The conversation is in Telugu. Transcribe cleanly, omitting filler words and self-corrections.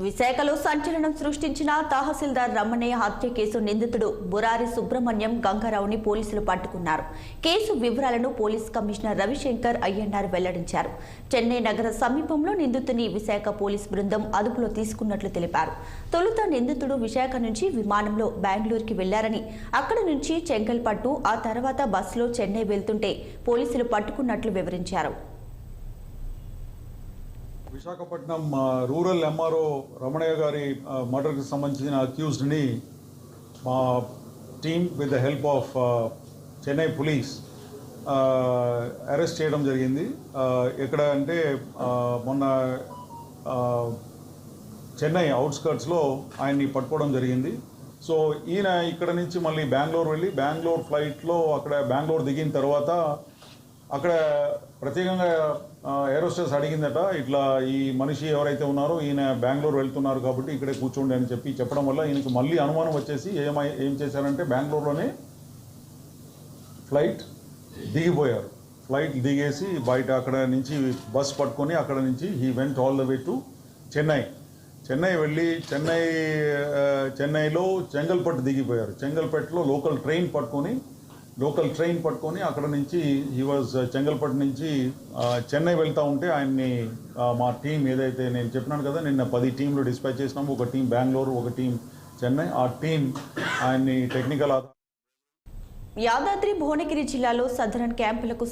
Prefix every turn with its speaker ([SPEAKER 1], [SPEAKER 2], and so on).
[SPEAKER 1] విశాఖలో సంచలనం సృష్టించిన తహసీల్దార్ రమణయ్య హత్య కేసు నిందితుడు బురారి సుబ్రహ్మణ్యం గంగారావుని పోలీసులు పట్టుకున్నారు. కేసు వివరాలను పోలీస్ కమిషనర్ రవిశంకర్ అయ్యన్నార్ వెల్లడించారు. చెన్నై నగర సమీపంలో నిందితుని విశాఖ పోలీస్ బృందం అదుపులో తీసుకున్నట్లు తెలిపారు. తొలుత నిందితుడు విశాఖ నుంచి విమానంలో బెంగళూరుకి వెళ్లారని, అక్కడ నుంచి చెంగల్పట్టు, ఆ తర్వాత బస్సులో చెన్నై వెళ్తుంటే పోలీసులు పట్టుకున్నట్లు వివరించారు.
[SPEAKER 2] విశాఖపట్నం రూరల్ ఎంఆర్ఓ రమణయ్య గారి మర్డర్కి సంబంధించిన అక్యూజ్డ్ని మా team with the help of Chennai police arrest చేయడం జరిగింది. ఎక్కడ అంటే మొన్న చెన్నై అవుట్స్కర్ట్స్లో ఆయన్ని పట్టుకోవడం జరిగింది. సో ఈయన ఇక్కడ నుంచి మళ్ళీ బెంగళూరు వెళ్ళి బెంగళూరు ఫ్లైట్లో అక్కడ బెంగళూరు దిగిన తర్వాత అక్కడ ప్రత్యేకంగా ఏరోస్టెస్ అడిగిందట, ఇట్లా ఈ మనిషి ఎవరైతే ఉన్నారో ఈయన బెంగళూరు వెళ్తున్నారు కాబట్టి ఇక్కడే కూర్చోండి అని చెప్పడం వల్ల ఈయనకు మళ్ళీ అనుమానం వచ్చేసి ఏం చేశారంటే బెంగళూరులోనే ఫ్లైట్ దిగిపోయారు. ఫ్లైట్ దిగేసి బయట అక్కడ నుంచి బస్ పట్టుకొని అక్కడ నుంచి he went all the way to Chennai వెళ్ళి చెన్నైలో చెంగల్పట్టు దిగిపోయారు. చెంగల్పట్టులో లోకల్ ట్రైన్ పట్టుకొని అక్కడ నుంచి హీ వాజ్ చెంగల్పట్టు నుంచి చెన్నై వెళ్తూ ఉంటే ఆయన్ని మా టీం ఏదైతే నేను చెప్పినాను కదా, నిన్న 10 టీంలు డిస్పాచ్ చేసినాము. ఒక టీం బెంగళూరు, ఒక టీం చెన్నై. ఆ టీం ఆయన్ని టెక్నికల్
[SPEAKER 1] యాదాద్రి భువనగిరి జిల్లాలో సదరన్ క్యాంపులకు